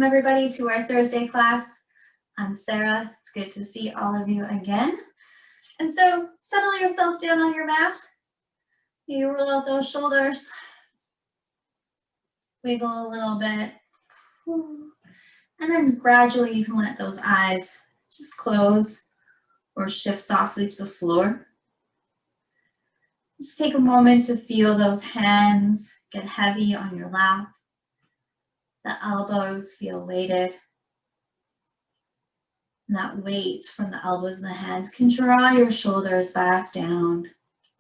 everybody to our Thursday class. I'm Sarah. It's good to see all of you again. And so settle yourself down on your mat. You roll out those shoulders. Wiggle a little bit. And then gradually you can let those eyes just close or shift softly to the floor. Just take a moment to feel those hands get heavy on your lap. The elbows feel weighted. And that weight from the elbows and the hands can draw your shoulders back down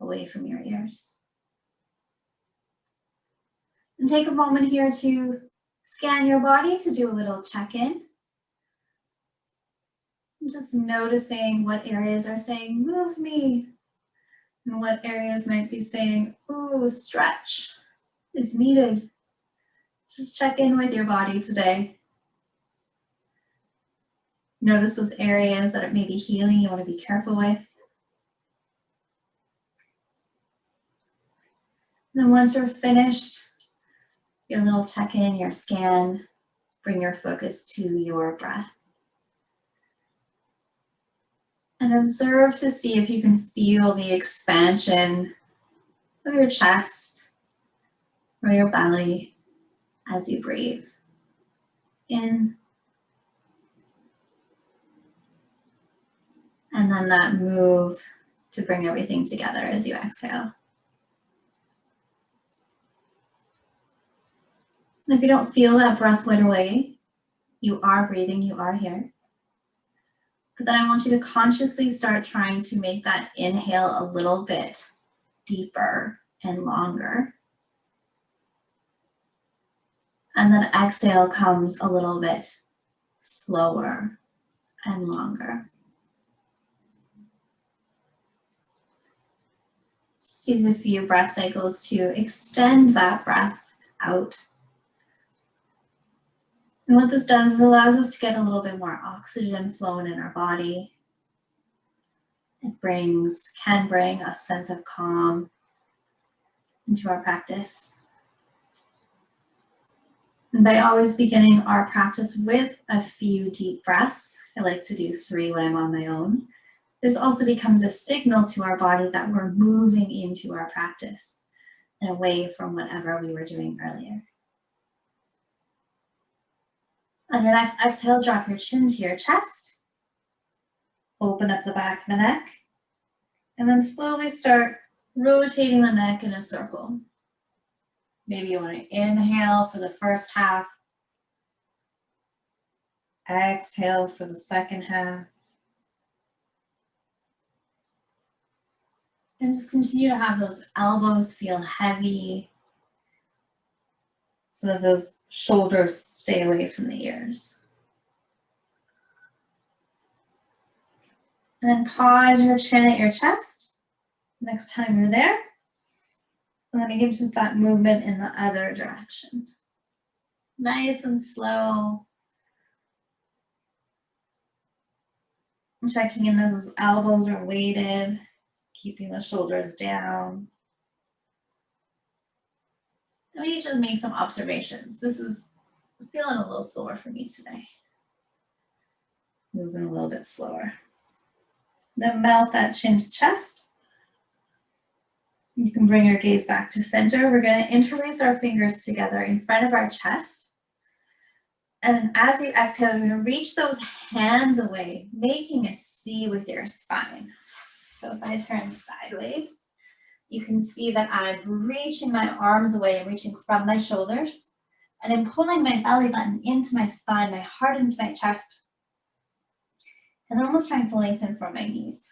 away from your ears. And take a moment here to scan your body to do a little check-in. Just noticing what areas are saying, move me, and what areas might be saying, ooh, stretch is needed. Just check in with your body today. Notice those areas that it may be healing you want to be careful with. And then once you're finished, your little check-in, your scan, bring your focus to your breath. And observe to see if you can feel the expansion of your chest or your belly as you breathe in. And then that move to bring everything together as you exhale. And if you don't feel that breath right away, you are breathing, you are here. But then I want you to consciously start trying to make that inhale a little bit deeper and longer. And then exhale comes a little bit slower and longer. Just use a few breath cycles to extend that breath out. And what this does is allows us to get a little bit more oxygen flowing in our body. It can bring a sense of calm into our practice. And by always beginning our practice with a few deep breaths, I like to do 3 when I'm on my own. This also becomes a signal to our body that we're moving into our practice and away from whatever we were doing earlier. On your next exhale, drop your chin to your chest. Open up the back of the neck. And then slowly start rotating the neck in a circle. Maybe you want to inhale for the first half. Exhale for the second half. And just continue to have those elbows feel heavy so that those shoulders stay away from the ears. And then pause your chin at your chest next time you're there. And then begin to that movement in the other direction. Nice and slow. Checking in that those elbows are weighted, keeping the shoulders down. And we just make some observations. This is feeling a little sore for me today. Moving a little bit slower. Then melt that chin to chest. You can bring your gaze back to center. We're going to interlace our fingers together in front of our chest. And as you exhale, you're going to reach those hands away, making a C with your spine. So if I turn sideways, you can see that I'm reaching my arms away. I'm reaching from my shoulders. And I'm pulling my belly button into my spine, my heart into my chest. And I'm almost trying to lengthen from my knees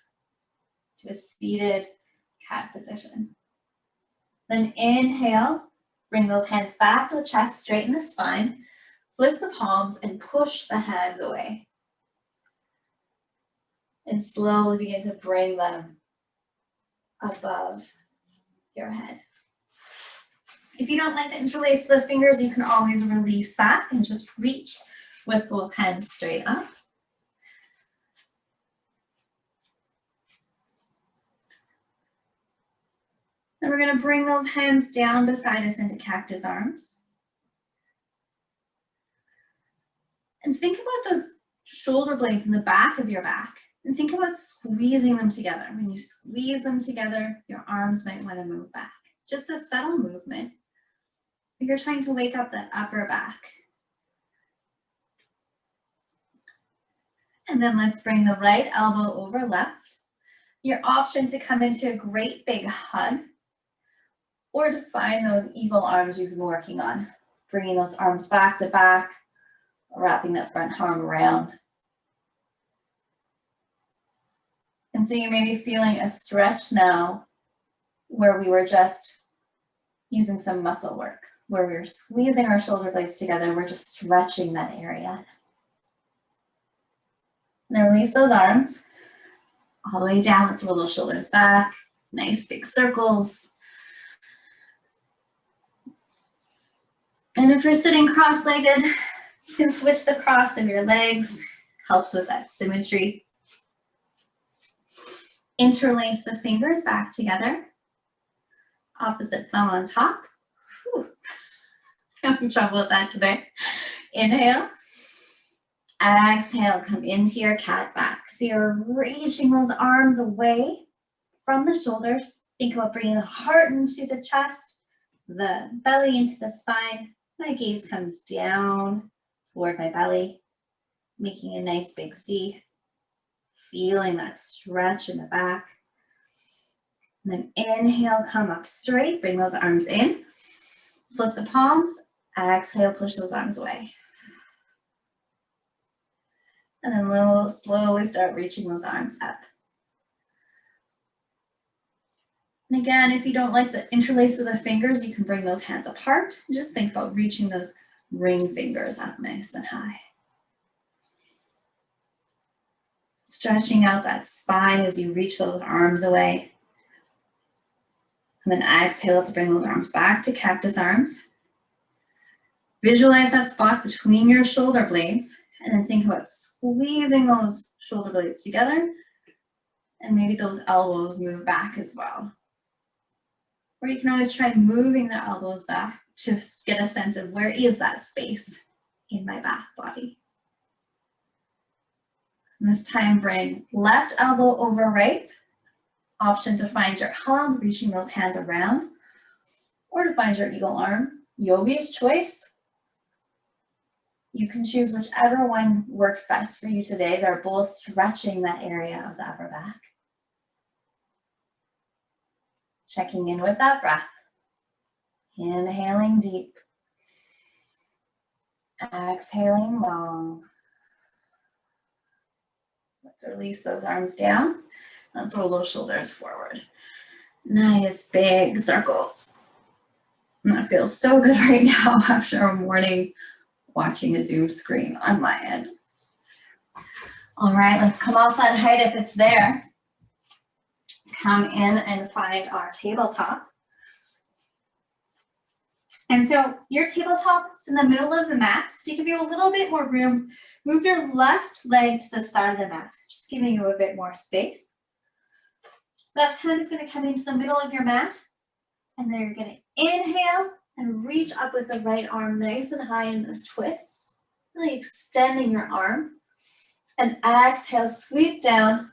to a seated cat position. Then inhale, bring those hands back to the chest, straighten the spine, flip the palms and push the hands away. And slowly begin to bring them above your head. If you don't like to interlace the fingers, you can always release that and just reach with both hands straight up. Then we're going to bring those hands down beside us into cactus arms. And think about those shoulder blades in the back of your back. And think about squeezing them together. When you squeeze them together, your arms might want to move back. Just a subtle movement. You're trying to wake up that upper back. And then let's bring the right elbow over left. Your option to come into a great big hug, or to find those eagle arms you've been working on. Bringing those arms back to back, wrapping that front arm around. And so you may be feeling a stretch now where we were just using some muscle work, where we were squeezing our shoulder blades together, we're just stretching that area. Now release those arms all the way down. Let's roll those shoulders back. Nice big circles. And if you're sitting cross-legged, you can switch the cross of your legs. Helps with that symmetry. Interlace the fingers back together. Opposite thumb on top. Whew. Having trouble with that today. Inhale. Exhale, come into your cat back. So you're reaching those arms away from the shoulders. Think about bringing the heart into the chest, the belly into the spine. My gaze comes down toward my belly, making a nice big C. Feeling that stretch in the back. And then inhale, come up straight, bring those arms in. Flip the palms, exhale, push those arms away. And then we'll slowly start reaching those arms up. And again, if you don't like the interlace of the fingers, you can bring those hands apart. Just think about reaching those ring fingers up nice and high. Stretching out that spine as you reach those arms away. And then exhale to bring those arms back to cactus arms. Visualize that spot between your shoulder blades. And then think about squeezing those shoulder blades together. And maybe those elbows move back as well. Or you can always try moving the elbows back to get a sense of where is that space in my back body. And this time bring left elbow over right. Option to find your hug, reaching those hands around. Or to find your eagle arm. Yogi's choice. You can choose whichever one works best for you today. They're both stretching that area of the upper back. Checking in with that breath. Inhaling deep. Exhaling long. Let's release those arms down. Let's roll those shoulders forward. Nice big circles. And that feels so good right now after a morning watching a Zoom screen on my end. All right, let's come off that height if it's there. Come in and find our tabletop. And so your tabletop is in the middle of the mat. To give you a little bit more room, move your left leg to the side of the mat, just giving you a bit more space. Left hand is going to come into the middle of your mat. And then you're going to inhale and reach up with the right arm nice and high in this twist. Really extending your arm. And exhale, sweep down.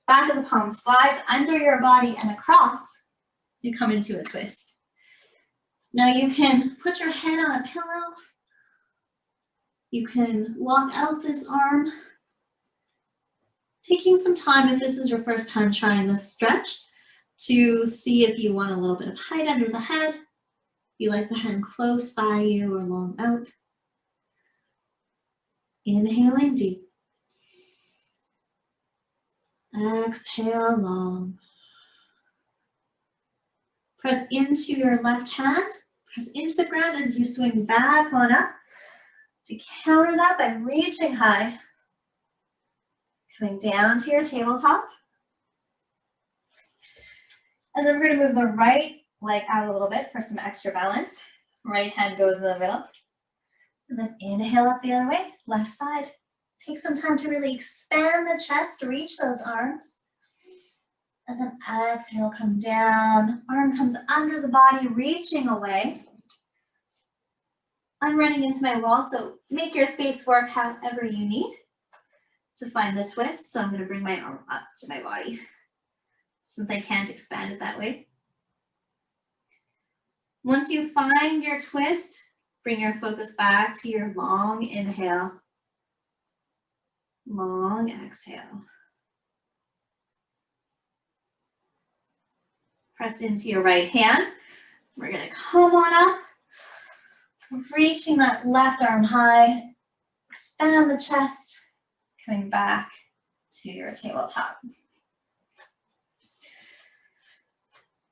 Back of the palm slides under your body and across. You come into a twist. Now you can put your head on a pillow. You can walk out this arm. Taking some time, if this is your first time trying this stretch, to see if you want a little bit of height under the head. You like the hand close by you or long out. Inhaling deep. Exhale long. Press into your left hand. Press into the ground as you swing back on up. To counter that by reaching high. Coming down to your tabletop. And then we're going to move the right leg out a little bit for some extra balance. Right hand goes in the middle. And then inhale up the other way, left side. Take some time to really expand the chest, reach those arms. And then exhale, come down. Arm comes under the body, reaching away. I'm running into my wall, so make your space work however you need to find the twist. So I'm going to bring my arm up to my body since I can't expand it that way. Once you find your twist, bring your focus back to your long inhale, long exhale. Press into your right hand. We're going to come on up, reaching that left arm high, expand the chest, coming back to your tabletop.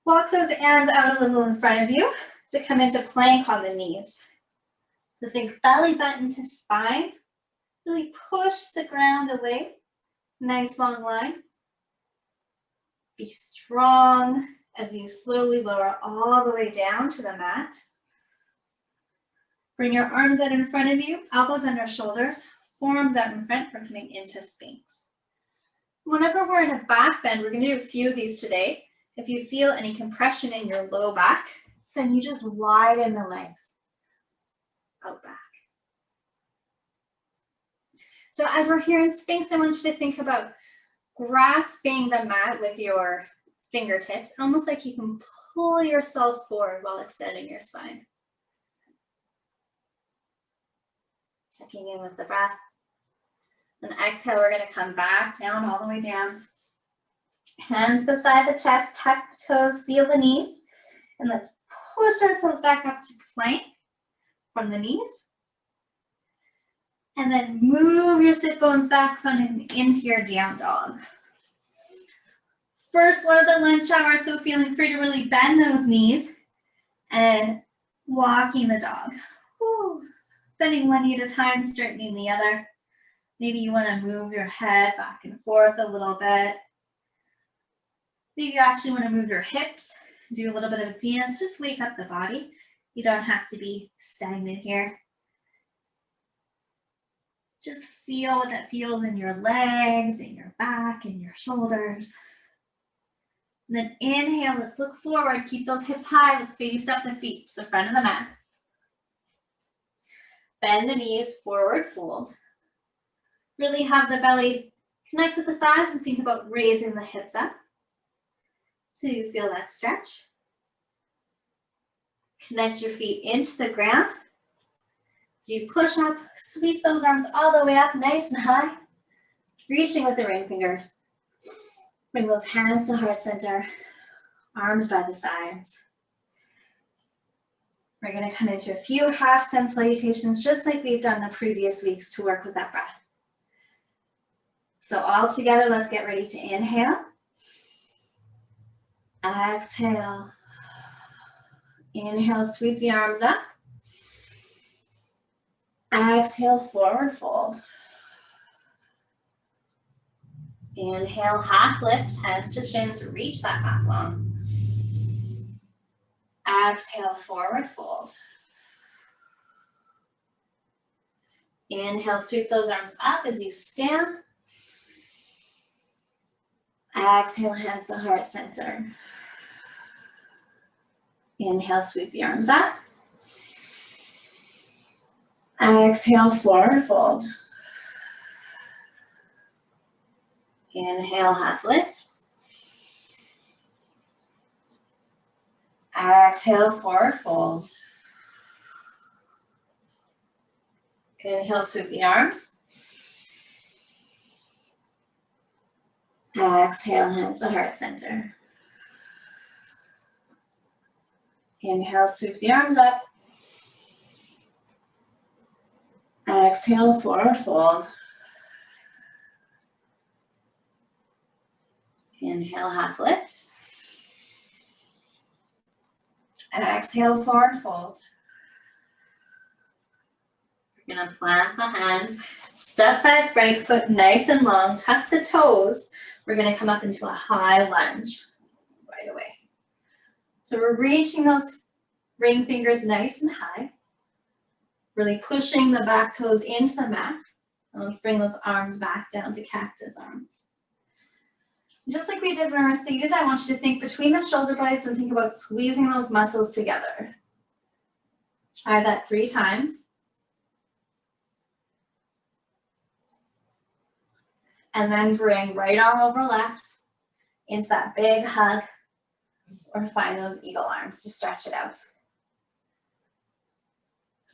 Walk those hands out a little in front of you to come into plank on the knees. So think belly button to spine. Really push the ground away. Nice long line. Be strong as you slowly lower all the way down to the mat. Bring your arms out in front of you, elbows under shoulders, forearms out in front. We're coming into Sphinx. Whenever we're in a back bend, we're going to do a few of these today. If you feel any compression in your low back, then you just widen the legs out back. So as we're here in Sphinx, I want you to think about grasping the mat with your fingertips, almost like you can pull yourself forward while extending your spine. Checking in with the breath. And exhale, we're going to come back down, all the way down. Hands beside the chest, tuck the toes, feel the knees. And let's push ourselves back up to plank from the knees. And then move your sit bones back into your down dog. First one of the lunge hour, so feeling free to really bend those knees and walking the dog. Whew. Bending one knee at a time, straightening the other. Maybe you want to move your head back and forth a little bit. Maybe you actually want to move your hips, do a little bit of dance, just wake up the body. You don't have to be stagnant here. Just feel what that feels in your legs, in your back, in your shoulders. And then inhale, let's look forward, keep those hips high, let's baby step the feet to the front of the mat. Bend the knees, forward fold. Really have the belly connect with the thighs and think about raising the hips up. So you feel that stretch. Connect your feet into the ground. As you push up, sweep those arms all the way up, nice and high. Reaching with the ring fingers. Bring those hands to heart center, arms by the sides. We're going to come into a few half sun salutations, just like we've done the previous weeks to work with that breath. So all together, let's get ready to inhale. Exhale. Inhale, sweep the arms up. Exhale, forward fold. Inhale, half lift, hands to shins, reach that back long. Exhale, forward fold. Inhale, sweep those arms up as you stand. Exhale, hands to heart center. Inhale, sweep the arms up. Exhale, forward fold. Inhale, half lift. Exhale, forward fold. Inhale, sweep the arms. Exhale, hands to heart center. Inhale, sweep the arms up. Exhale, forward fold. Inhale, half lift. Exhale, forward fold. We're going to plant the hands, step back, right foot nice and long, tuck the toes. We're going to come up into a high lunge right away. So we're reaching those ring fingers nice and high, really pushing the back toes into the mat. And let's bring those arms back down to cactus arms. Just like we did when we were seated, I want you to think between the shoulder blades and think about squeezing those muscles together. Try that 3 times. And then bring right arm over left into that big hug, or find those eagle arms to stretch it out.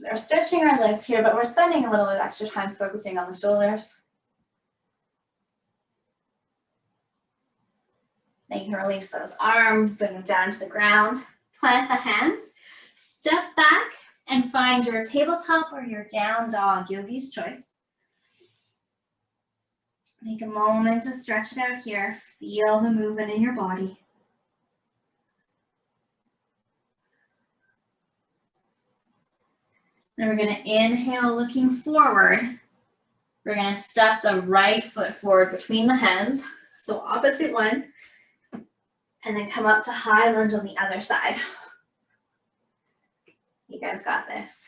We're stretching our legs here, but we're spending a little bit of extra time focusing on the shoulders. Then you can release those arms, bring them down to the ground, plant the hands, step back, and find your tabletop or your down dog, yogi's choice. Take a moment to stretch it out here. Feel the movement in your body. Then we're going to inhale, looking forward. We're going to step the right foot forward between the hands, so opposite one, and then come up to high lunge on the other side. You guys got this.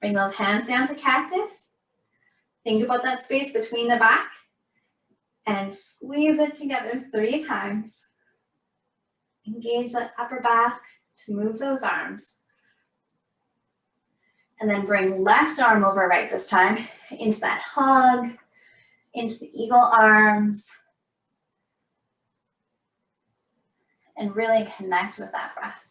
Bring those hands down to cactus. Think about that space between the back and squeeze it together 3 times. Engage that upper back to move those arms. And then bring left arm over right this time into that hug, into the eagle arms. And really connect with that breath.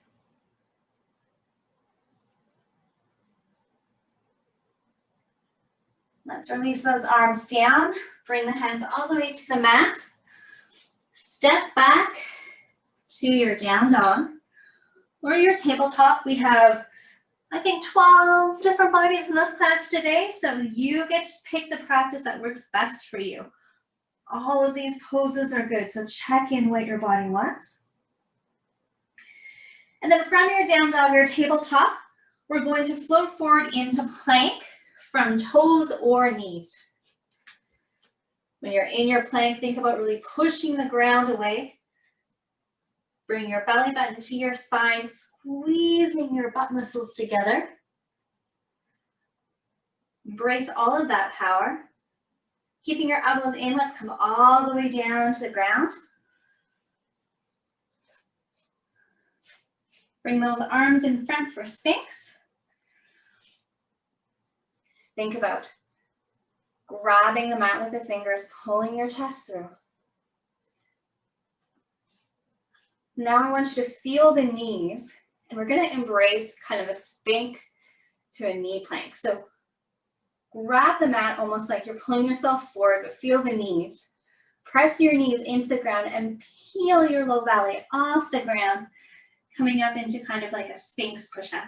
Let's release those arms down. Bring the hands all the way to the mat. Step back to your down dog or your tabletop. We have, I think, 12 different bodies in this class today, so you get to pick the practice that works best for you. All of these poses are good, so check in what your body wants. And then from your down dog or tabletop, we're going to float forward into plank from toes or knees. When you're in your plank, think about really pushing the ground away. Bring your belly button to your spine, squeezing your butt muscles together. Embrace all of that power. Keeping your elbows in, let's come all the way down to the ground. Bring those arms in front for Sphinx. Think about grabbing the mat with the fingers, pulling your chest through. Now I want you to feel the knees, and we're going to embrace kind of a spink to a knee plank. So grab the mat almost like you're pulling yourself forward, but feel the knees. Press your knees into the ground and peel your low belly off the ground, coming up into kind of like a Sphinx push-up.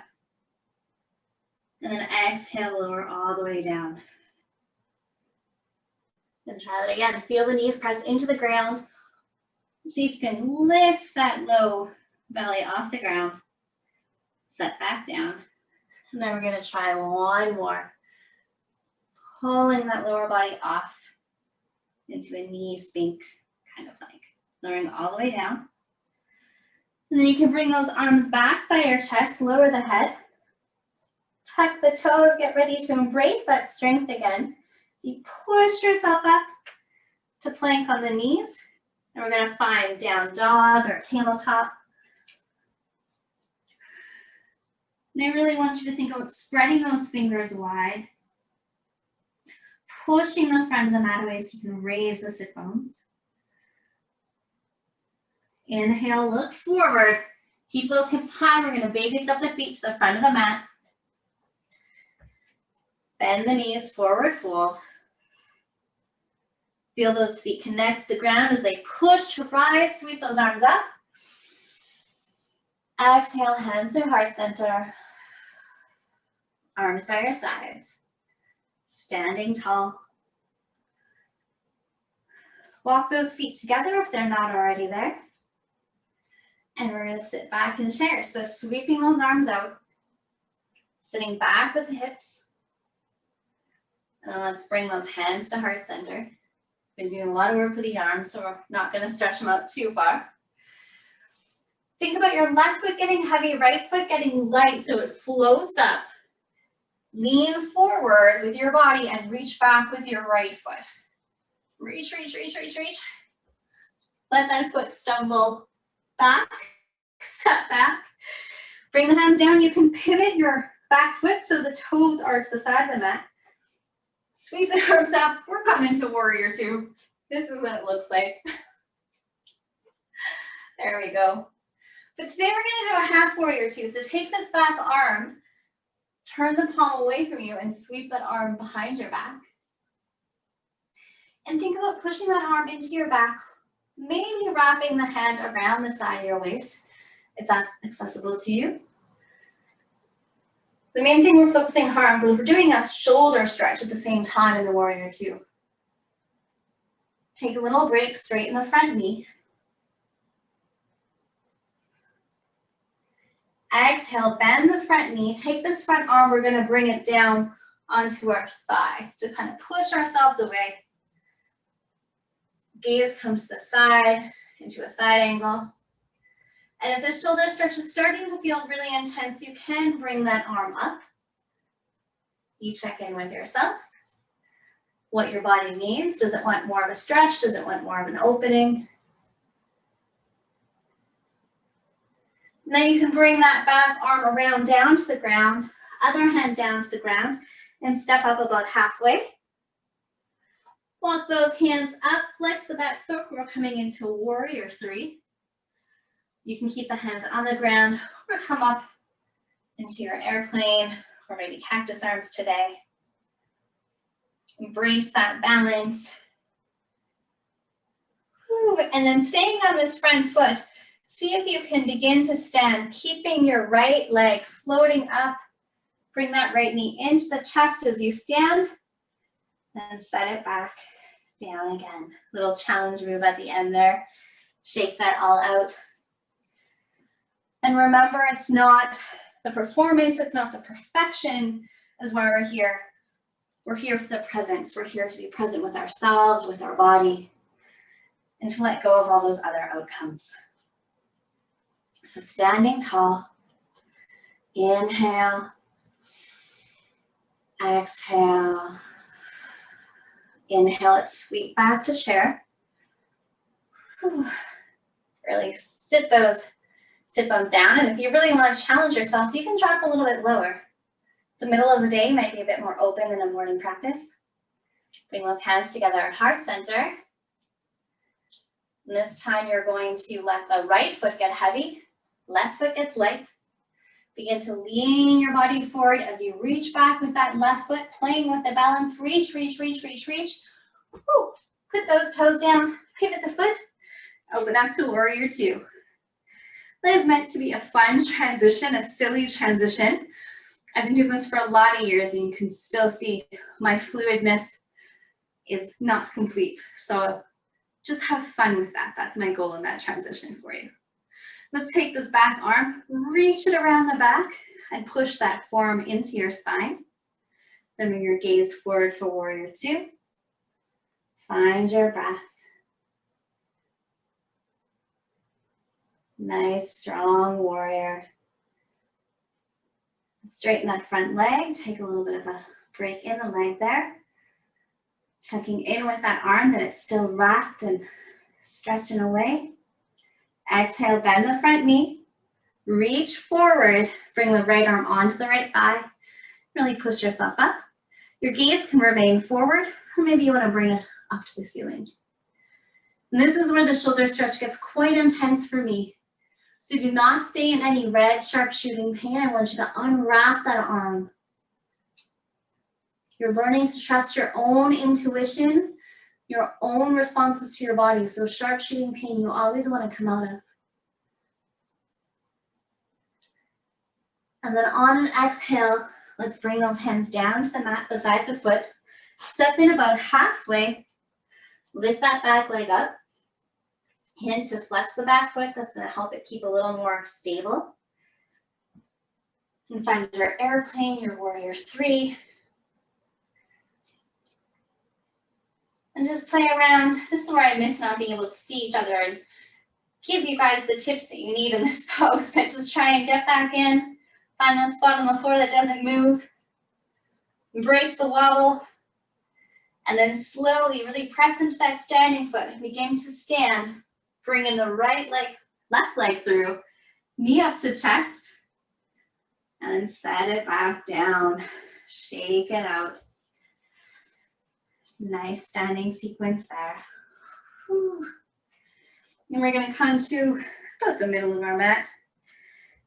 And then exhale, lower all the way down. And try that again. Feel the knees press into the ground. See if you can lift that low belly off the ground. Set back down. And then we're going to try one more. Pulling that lower body off into a knee spink, kind of like lowering all the way down. And then you can bring those arms back by your chest, lower the head. Tuck the toes, get ready to embrace that strength again. You push yourself up to plank on the knees. And we're going to find down dog or tabletop. And I really want you to think about spreading those fingers wide. Pushing the front of the mat away so you can raise the sit bones. Inhale, look forward. Keep those hips high. We're going to baby step the feet to the front of the mat. Bend the knees, forward fold. Feel those feet connect to the ground as they push to rise. Sweep those arms up. Exhale, hands through heart center. Arms by your sides. Standing tall. Walk those feet together if they're not already there. And we're going to sit back in chair. So sweeping those arms out. Sitting back with the hips. And then let's bring those hands to heart center. Been doing a lot of work with the arms, so we're not going to stretch them out too far. Think about your left foot getting heavy, right foot getting light so it floats up. Lean forward with your body and reach back with your right foot. Reach, reach, reach, reach, reach. Let that foot stumble back, step back. Bring the hands down. You can pivot your back foot so the toes are to the side of the mat. Sweep the arms up. We're coming to warrior two. This is what it looks like. There we go. But today we're going to do a half warrior two. So take this back arm, turn the palm away from you and sweep that arm behind your back. And think about pushing that arm into your back, maybe wrapping the hand around the side of your waist, if that's accessible to you. The main thing we're focusing on, we're doing a shoulder stretch at the same time in the warrior two. Take a little break, straighten the front knee. Exhale, bend the front knee. Take this front arm, we're gonna bring it down onto our thigh to kind of push ourselves away. Gaze comes to the side, into a side angle. And if this shoulder stretch is starting to feel really intense, you can bring that arm up. You check in with yourself, what your body needs. Does it want more of a stretch? Does it want more of an opening? And then you can bring that back arm around down to the ground, other hand down to the ground, and step up about halfway. Walk those hands up, flex the back foot. We're coming into warrior three. You can keep the hands on the ground or come up into your airplane or maybe cactus arms today. Embrace that balance. And then staying on this front foot, see if you can begin to stand, keeping your right leg floating up. Bring that right knee into the chest as you stand. And set it back down again. Little challenge move at the end there. Shake that all out. And remember, it's not the performance, it's not the perfection is why we're here. We're here for the presence. We're here to be present with ourselves, with our body, and to let go of all those other outcomes. So standing tall, inhale, exhale. Inhale it, sweep back to chair. Whew. Really sit those sit bones down. And if you really want to challenge yourself, you can drop a little bit lower. The middle of the day might be a bit more open than a morning practice. Bring those hands together at heart center. And this time you're going to let the right foot get heavy, left foot gets light. Begin to lean your body forward as you reach back with that left foot, playing with the balance. Reach, reach, reach, reach, reach. Woo. Put those toes down, pivot the foot, open up to warrior two. That is meant to be a fun transition, a silly transition. I've been doing this for a lot of years and you can still see my fluidness is not complete. So just have fun with that. That's my goal in that transition for you. Let's take this back arm, reach it around the back and push that forearm into your spine. Then bring your gaze forward for warrior two. Find your breath. Nice, strong warrior. Straighten that front leg. Take a little bit of a break in the leg there. Checking in with that arm that it's still wrapped and stretching away. Exhale, bend the front knee. Reach forward. Bring the right arm onto the right thigh. Really push yourself up. Your gaze can remain forward, or maybe you want to bring it up to the ceiling. And this is where the shoulder stretch gets quite intense for me. So do not stay in any red, sharp shooting pain. I want you to unwrap that arm. You're learning to trust your own intuition, your own responses to your body. So sharp shooting pain, you always want to come out of. And then on an exhale, let's bring those hands down to the mat beside the foot. Step in about halfway. Lift that back leg up. Hint to flex the back foot. That's going to help it keep a little more stable. And find your airplane, your warrior three. And just play around. This is where I miss not being able to see each other and give you guys the tips that you need in this pose. But just try and get back in. Find that spot on the floor that doesn't move. Embrace the wobble. And then slowly really press into that standing foot and begin to stand. Bring in the right leg, left leg through. Knee up to chest. And then set it back down. Shake it out. Nice standing sequence there. Whew. And we're gonna come to about the middle of our mat.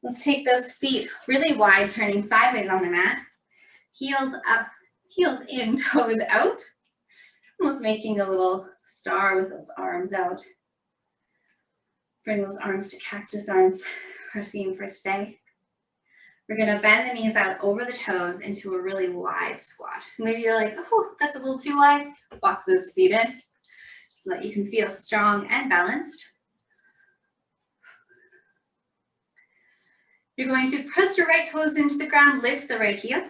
Let's take those feet really wide, turning sideways on the mat. Heels up, heels in, toes out. Almost making a little star with those arms out. Bring those arms to cactus arms, our theme for today. We're gonna bend the knees out over the toes into a really wide squat. Maybe you're like, oh, that's a little too wide. Walk those feet in so that you can feel strong and balanced. You're going to press your right toes into the ground, lift the right heel,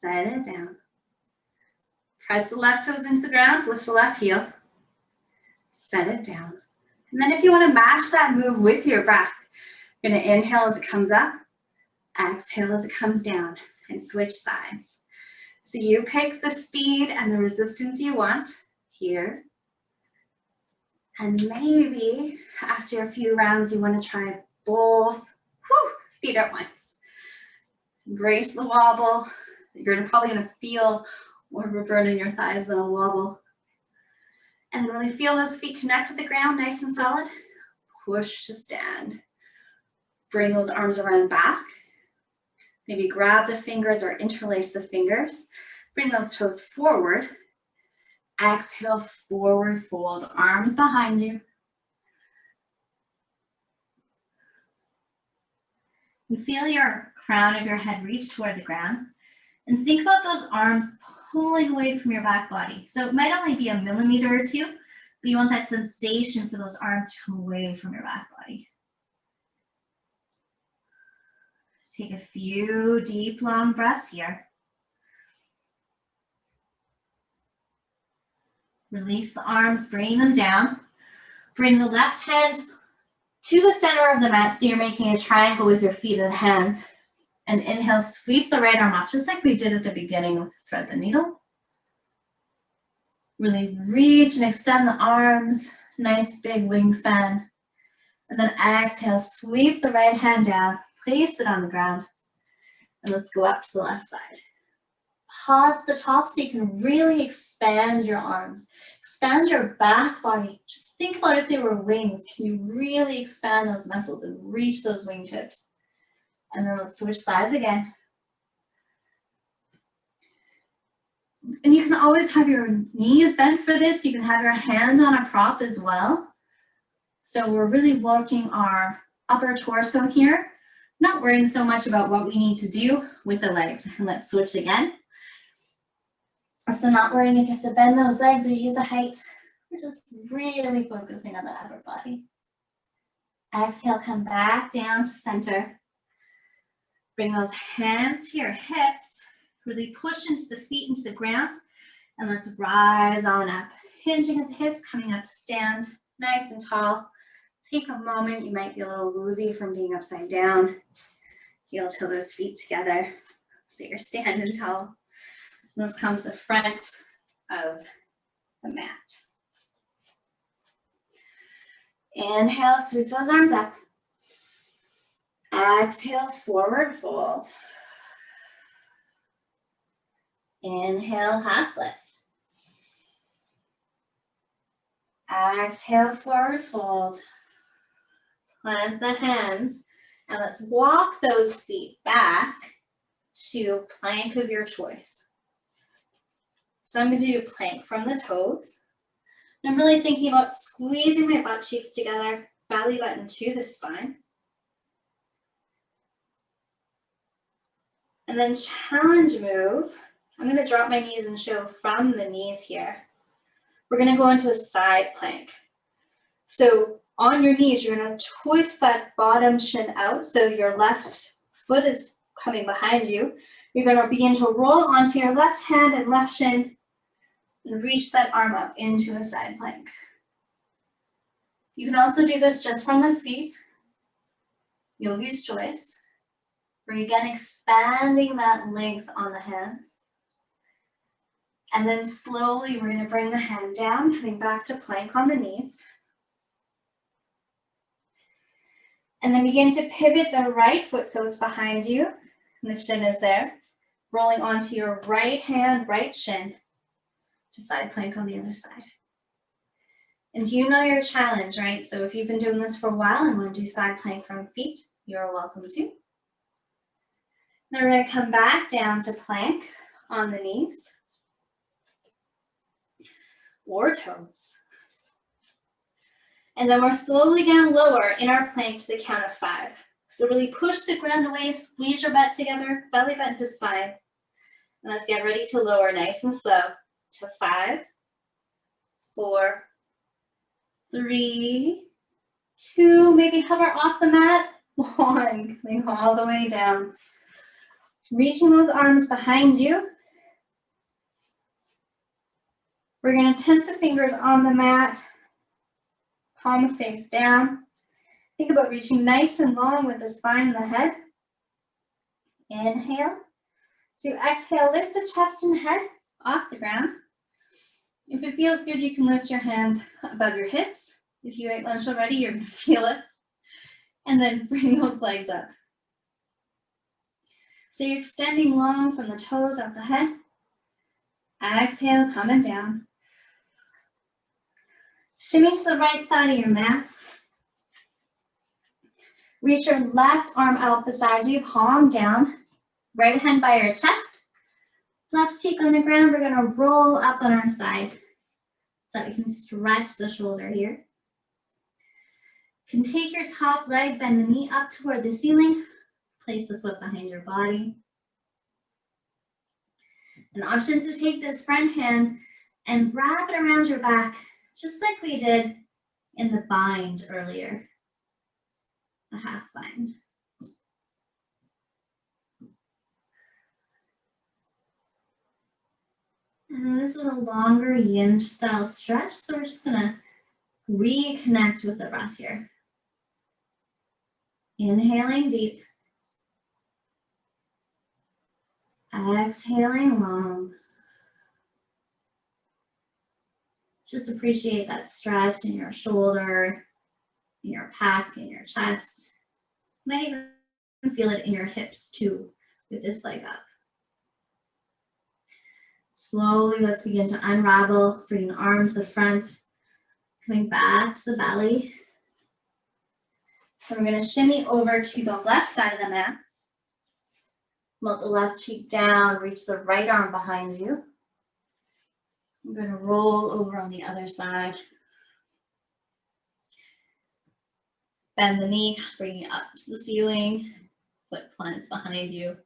set it down. Press the left toes into the ground, lift the left heel, set it down. And then if you want to match that move with your breath, you're going to inhale as it comes up, exhale as it comes down, and switch sides. So you pick the speed and the resistance you want here. And maybe after a few rounds, you want to try both feet at once. Embrace the wobble. You're probably going to feel more of a burn in your thighs than a wobble. And then really feel those feet connect with the ground, nice and solid. Push to stand. Bring those arms around back. Maybe grab the fingers or interlace the fingers. Bring those toes forward. Exhale, forward fold. Arms behind you. And feel your crown of your head reach toward the ground. And think about those arms pulling away from your back body. So it might only be a millimeter or two, but you want that sensation for those arms to come away from your back body. Take a few deep, long breaths here. Release the arms, bring them down. Bring the left hand to the center of the mat, so you're making a triangle with your feet and hands. And inhale, sweep the right arm up, just like we did at the beginning with thread the needle. Really reach and extend the arms, nice big wingspan. And then exhale, sweep the right hand down, place it on the ground. And let's go up to the left side. Pause at the top so you can really expand your arms. Expand your back body. Just think about if they were wings. Can you really expand those muscles and reach those wingtips? And then let's switch sides again. And you can always have your knees bent for this. You can have your hands on a prop as well. So we're really working our upper torso here, not worrying so much about what we need to do with the legs. And let's switch again. So not worrying if you have to bend those legs or use a height. We're just really focusing on the upper body. Exhale, come back down to center. Bring those hands to your hips. Really push into the feet, into the ground. And let's rise on up. Hinging at the hips, coming up to stand, nice and tall. Take a moment. You might be a little woozy from being upside down. Heel to those feet together. So you're standing tall. Let's come to the front of the mat. Inhale, sweep those arms up. Exhale, forward fold. Inhale, half lift. Exhale, forward fold. Plant the hands, and let's walk those feet back to plank of your choice. So I'm going to do plank from the toes. I'm really thinking about squeezing my butt cheeks together, belly button to the spine. And then challenge move. I'm going to drop my knees and show from the knees here. We're going to go into a side plank. So on your knees, you're going to twist that bottom shin out so your left foot is coming behind you. You're going to begin to roll onto your left hand and left shin and reach that arm up into a side plank. You can also do this just from the feet. Yogi's choice. We're again expanding that length on the hands. And then slowly we're going to bring the hand down, coming back to plank on the knees. And then begin to pivot the right foot so it's behind you, and the shin is there. Rolling onto your right hand, right shin, to side plank on the other side. And you know your challenge, right? So if you've been doing this for a while and want to do side plank front feet, you're welcome to. Then we're going to come back down to plank on the knees or toes. And then we're slowly going to lower in our plank to the count of 5. So really push the ground away, squeeze your butt together, belly button to spine. And let's get ready to lower nice and slow to 5, 4, 3, 2, maybe hover off the mat. 1, coming all the way down. Reaching those arms behind you. We're going to tent the fingers on the mat, palms face down. Think about reaching nice and long with the spine and the head. Inhale. So exhale, lift the chest and head off the ground. If it feels good, you can lift your hands above your hips. If you ate lunch already, you're going to feel it. And then bring those legs up. So you're extending long from the toes up the head. Exhale, coming down. Shimmy to the right side of your mat. Reach your left arm out beside you, palm down. Right hand by your chest. Left cheek on the ground. We're going to roll up on our side so that we can stretch the shoulder here. You can take your top leg, bend the knee up toward the ceiling. Place the foot behind your body. An option to take this front hand and wrap it around your back, just like we did in the bind earlier, the half bind. And this is a longer yin style stretch, so we're just gonna reconnect with the breath here. Inhaling deep. Exhaling long. Just appreciate that stretch in your shoulder, in your pec, in your chest. You might even feel it in your hips too, with this leg up. Slowly, let's begin to unravel, bring the arm to the front, coming back to the belly. And we're going to shimmy over to the left side of the mat. Melt the left cheek down, reach the right arm behind you. I'm going to roll over on the other side. Bend the knee, bring it up to the ceiling. Foot plants behind you.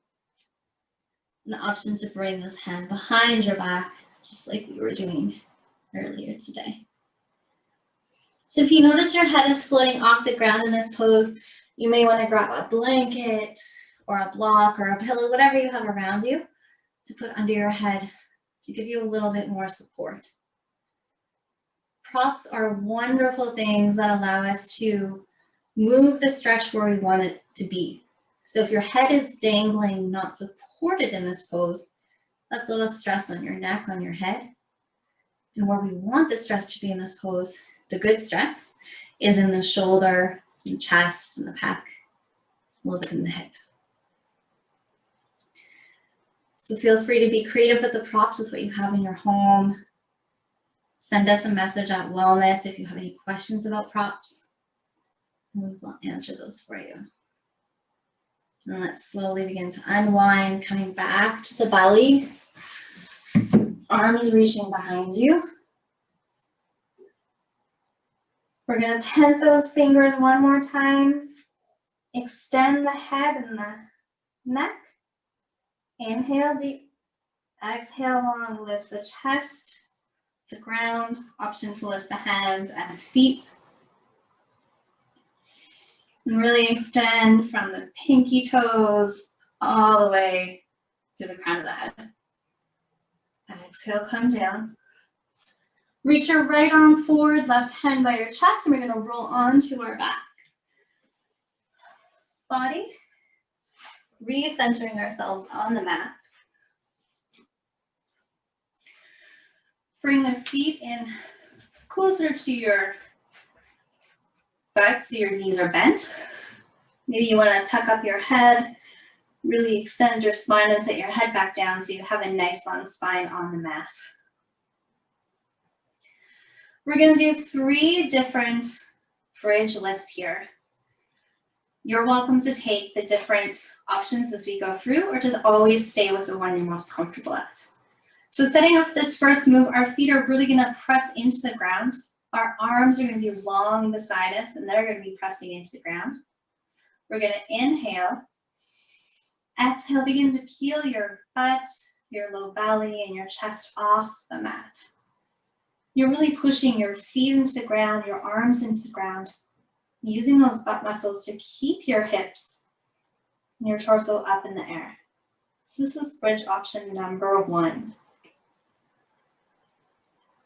An option to bring this hand behind your back, just like we were doing earlier today. So if you notice your head is floating off the ground in this pose, you may want to grab a blanket or a block or a pillow, whatever you have around you, to put under your head to give you a little bit more support. Props are wonderful things that allow us to move the stretch where we want it to be. So if your head is dangling, not supported in this pose, that's a little stress on your neck, on your head. And where we want the stress to be in this pose, the good stress, is in the shoulder, the chest, and the pec, a little bit in the hip. So feel free to be creative with the props with what you have in your home. Send us a message at Wellness if you have any questions about props, and we will answer those for you. And let's slowly begin to unwind, coming back to the belly. Arms reaching behind you. We're going to tent those fingers one more time. Extend the head and the neck. Inhale deep. Exhale long. Lift the chest, the ground. Option to lift the hands and feet. And really extend from the pinky toes all the way to the crown of the head. Exhale, come down. Reach your right arm forward, left hand by your chest, and we're going to roll onto our back. Body, recentering ourselves on the mat. Bring the feet in closer to your butt so your knees are bent. Maybe you want to tuck up your head, really extend your spine and set your head back down so you have a nice long spine on the mat. We're gonna do 3 different bridge lifts here. You're welcome to take the different options as we go through, or just always stay with the one you're most comfortable at. So setting off this first move, our feet are really gonna press into the ground. Our arms are gonna be long beside us and they're gonna be pressing into the ground. We're gonna inhale. Exhale, begin to peel your butt, your low belly, and your chest off the mat. You're really pushing your feet into the ground, your arms into the ground, using those butt muscles to keep your hips and your torso up in the air. So this is bridge option number 1.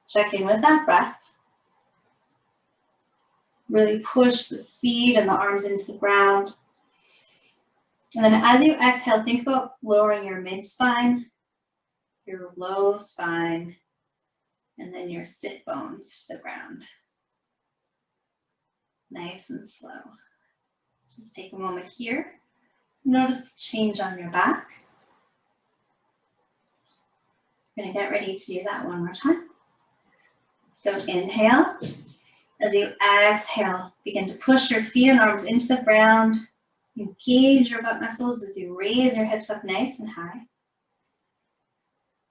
Check in with that breath. Really push the feet and the arms into the ground. And then as you exhale, think about lowering your mid-spine, your low spine, and then your sit bones to the ground. Nice and slow. Just take a moment here. Notice the change on your back. You're gonna get ready to do that one more time. So inhale. As you exhale, begin to push your feet and arms into the ground. Engage your butt muscles as you raise your hips up nice and high.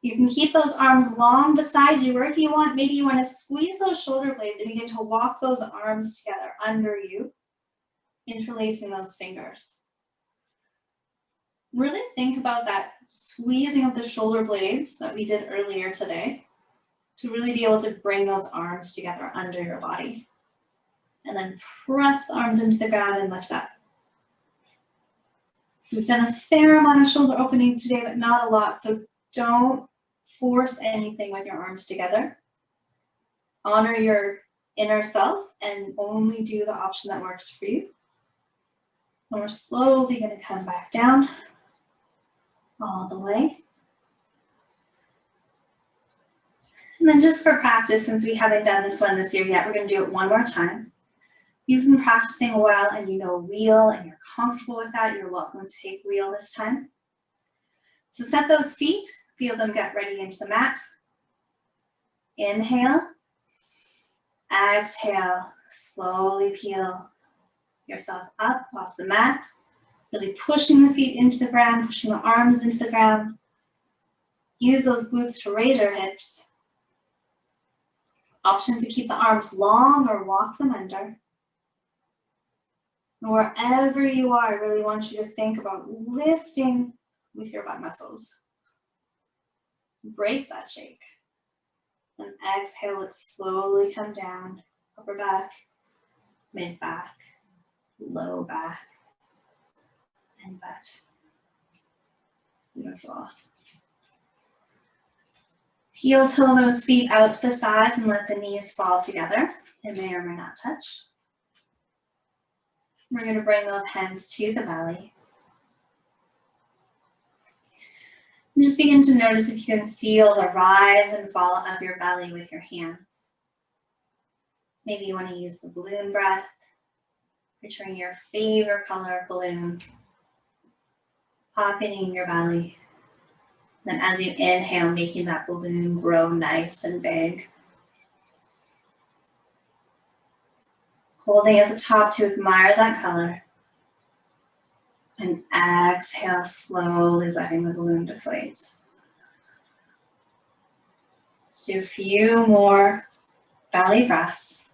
You can keep those arms long beside you, or if you want, maybe you want to squeeze those shoulder blades and begin to walk those arms together under you, interlacing those fingers. Really think about that squeezing of the shoulder blades that we did earlier today to really be able to bring those arms together under your body. And then press the arms into the ground and lift up. We've done a fair amount of shoulder opening today, but not a lot, so don't force anything with your arms together. Honor your inner self and only do the option that works for you. And we're slowly going to come back down all the way. And then just for practice, since we haven't done this one this year yet, we're going to do it one more time. You've been practicing a while and you know wheel and you're comfortable with that, you're welcome to take wheel this time. So set those feet, feel them get ready into the mat. Inhale, exhale, slowly peel yourself up off the mat, really pushing the feet into the ground, pushing the arms into the ground. Use those glutes to raise your hips. Option to keep the arms long or walk them under. And wherever you are, I really want you to think about lifting with your butt muscles. Embrace that shake. And exhale, it slowly come down. Upper back, mid back, low back, and butt. Beautiful. Heel toe those feet out to the sides and let the knees fall together. They may or may not touch. We're going to bring those hands to the belly. And just begin to notice if you can feel the rise and fall of your belly with your hands. Maybe you want to use the balloon breath, picturing your favorite color balloon popping in your belly. Then as you inhale, making that balloon grow nice and big. Holding at the top to admire that color. And exhale, slowly letting the balloon deflate. Let's do a few more belly breaths.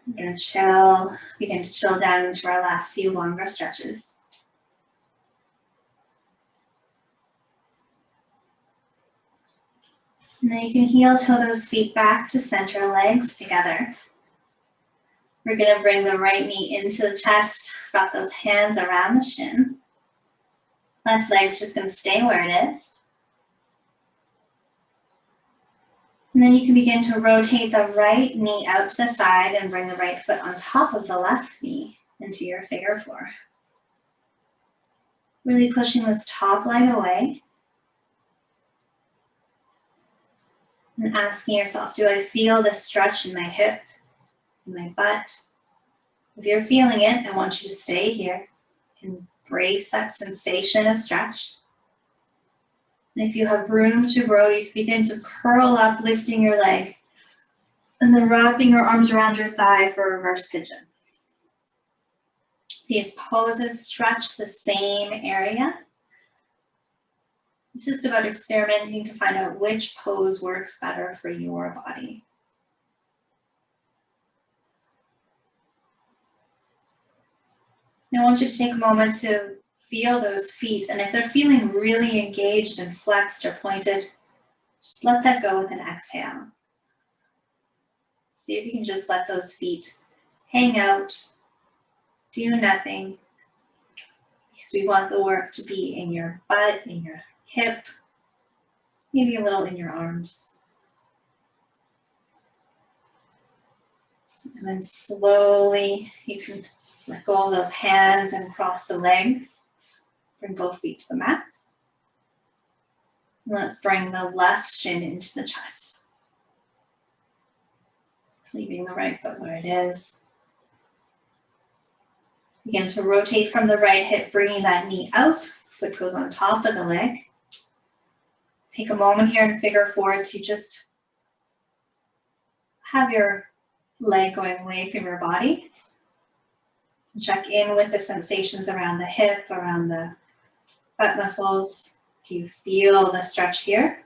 We're going to chill, begin to chill down into our last few longer stretches. And then you can heel toe those feet back to center, legs together. We're going to bring the right knee into the chest, wrap those hands around the shin. Left leg's just going to stay where it is. And then you can begin to rotate the right knee out to the side and bring the right foot on top of the left knee into your figure 4. Really pushing this top leg away. And asking yourself, do I feel this stretch in my hip, in my butt, If you're feeling it, I want you to stay here. Embrace that sensation of stretch. And if you have room to grow, you can begin to curl up, lifting your leg, and then wrapping your arms around your thigh for reverse pigeon. These poses stretch the same area. It's just about experimenting to find out which pose works better for your body. Now I want you to take a moment to feel those feet, and if they're feeling really engaged and flexed or pointed, just let that go with an exhale. See if you can just let those feet hang out, do nothing, because we want the work to be in your butt, in your hip, maybe a little in your arms. And then slowly you can let go of those hands and cross the legs. Bring both feet to the mat. And let's bring the left shin into the chest. Leaving the right foot where it is. Begin to rotate from the right hip, bringing that knee out. Foot goes on top of the leg. Take a moment here in figure four to just have your leg going away from your body. Check in with the sensations around the hip, around the butt muscles. Do you feel the stretch here?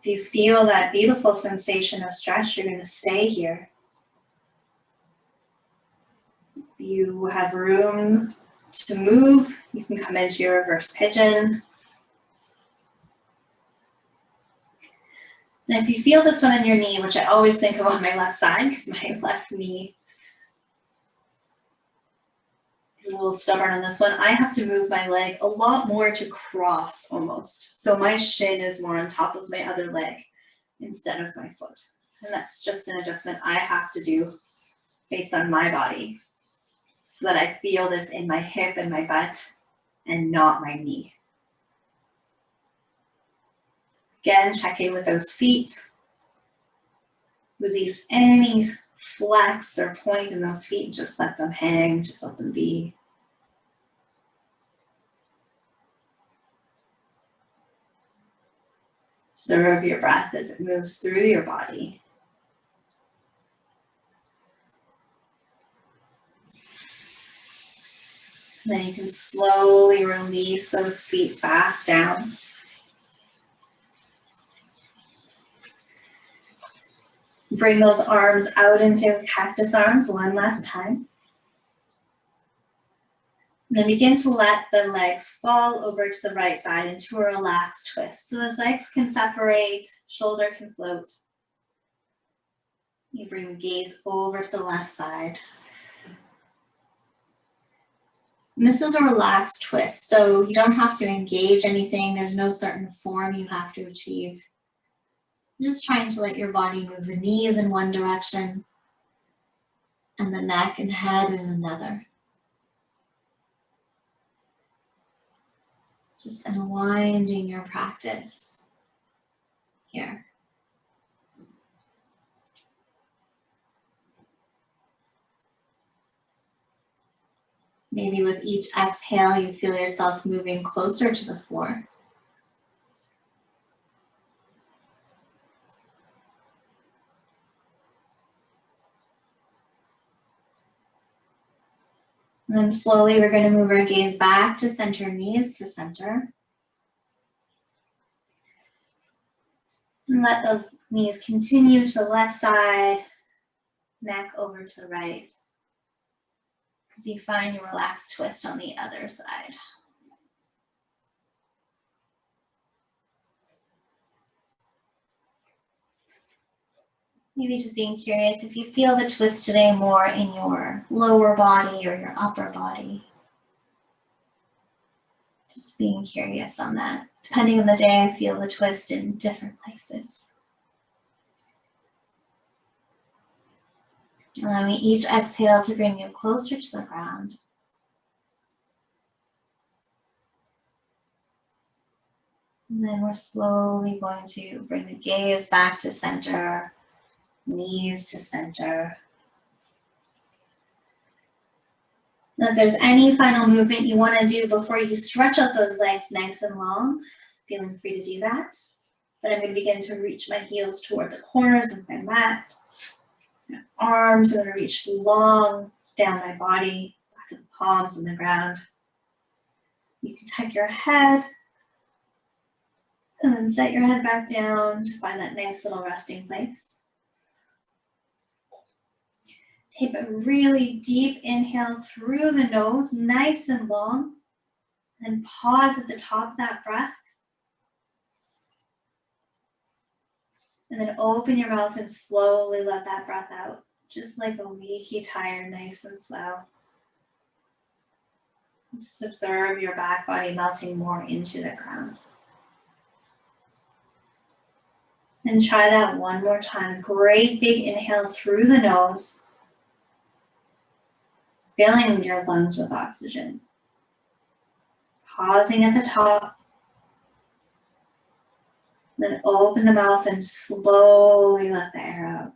If you feel that beautiful sensation of stretch, you're going to stay here. If you have room to move, you can come into your reverse pigeon. And if you feel this one in your knee, which I always think of on my left side because my left knee is a little stubborn on this one, I have to move my leg a lot more to cross almost. So my shin is more on top of my other leg instead of my foot. And that's just an adjustment I have to do based on my body so that I feel this in my hip and my butt and not my knee. Again, check in with those feet. Release any flex or point in those feet. Just let them hang, just let them be. Observe your breath as it moves through your body. And then you can slowly release those feet back down. Bring those arms out into cactus arms one last time. And then begin to let the legs fall over to the right side into a relaxed twist. So those legs can separate, shoulder can float. You bring the gaze over to the left side. And this is a relaxed twist, so you don't have to engage anything. There's no certain form you have to achieve. Just trying to let your body move the knees in one direction and the neck and head in another. Just unwinding your practice here. Maybe with each exhale, you feel yourself moving closer to the floor. And then slowly we're going to move our gaze back to center, knees to center. And let the knees continue to the left side, neck over to the right. As you find your relaxed twist on the other side. Maybe just being curious if you feel the twist today more in your lower body or your upper body. Just being curious on that. Depending on the day, I feel the twist in different places. Allowing each exhale to bring you closer to the ground. And then we're slowly going to bring the gaze back to center, knees to center. Now, if there's any final movement you want to do before you stretch out those legs nice and long, feeling free to do that. But I'm going to begin to reach my heels toward the corners of my mat. My arms are going to reach long down my body, back of the palms on the ground. You can tuck your head and then set your head back down to find that nice little resting place. Take a really deep inhale through the nose, nice and long. Then pause at the top of that breath. And then open your mouth and slowly let that breath out, just like a leaky tire, nice and slow. Just observe your back body melting more into the ground. And try that one more time. Great big inhale through the nose, filling your lungs with oxygen. Pausing at the top. Then open the mouth and slowly let the air out.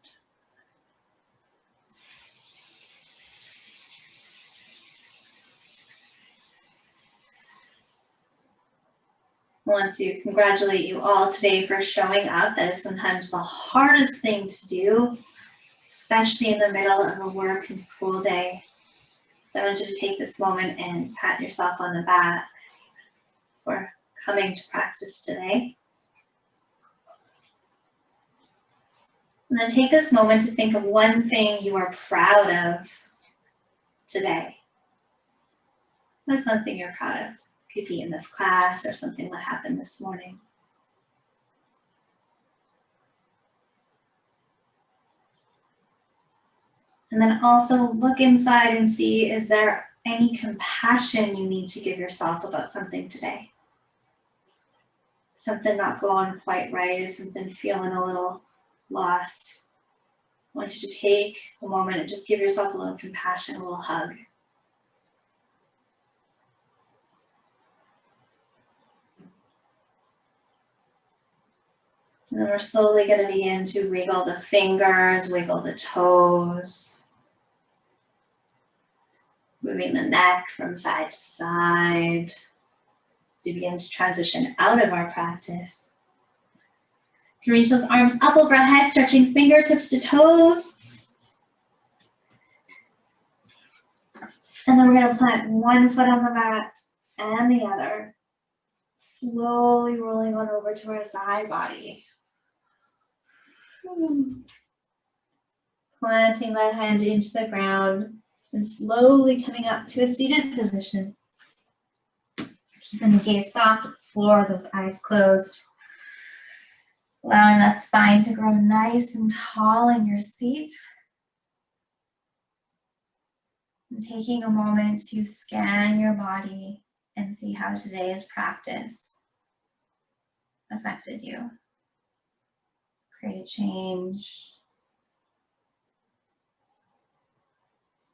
I want to congratulate you all today for showing up. That is sometimes the hardest thing to do, especially in the middle of a work and school day. So I want you to take this moment and pat yourself on the back for coming to practice today. And then take this moment to think of one thing you are proud of today. What's one thing you're proud of? Could be in this class or something that happened this morning. And then also look inside and see, is there any compassion you need to give yourself about something today? Something not going quite right or something feeling a little lost. I want you to take a moment and just give yourself a little compassion, a little hug. And then we're slowly going to begin to wiggle the fingers, wiggle the toes. Moving the neck from side to side. As we begin to transition out of our practice. You can reach those arms up overhead, stretching fingertips to toes. And then we're going to plant one foot on the mat and the other. Slowly rolling on over to our side body. Planting that hand into the ground and slowly coming up to a seated position. Keeping the gaze soft to the floor, those eyes closed. Allowing that spine to grow nice and tall in your seat. And taking a moment to scan your body and see how today's practice affected you. Create a change.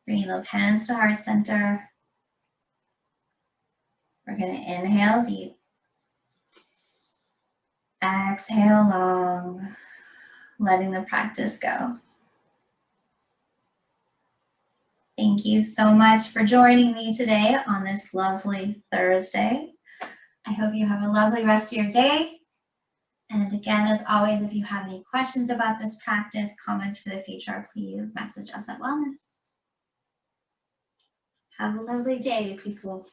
Bringing those hands to heart center. We're going to inhale deep. Exhale long, letting the practice go. Thank you so much for joining me today on this lovely Thursday. I hope you have a lovely rest of your day. And again, as always, if you have any questions about this practice, comments for the future, please message us at Wellness. Have a lovely day, people.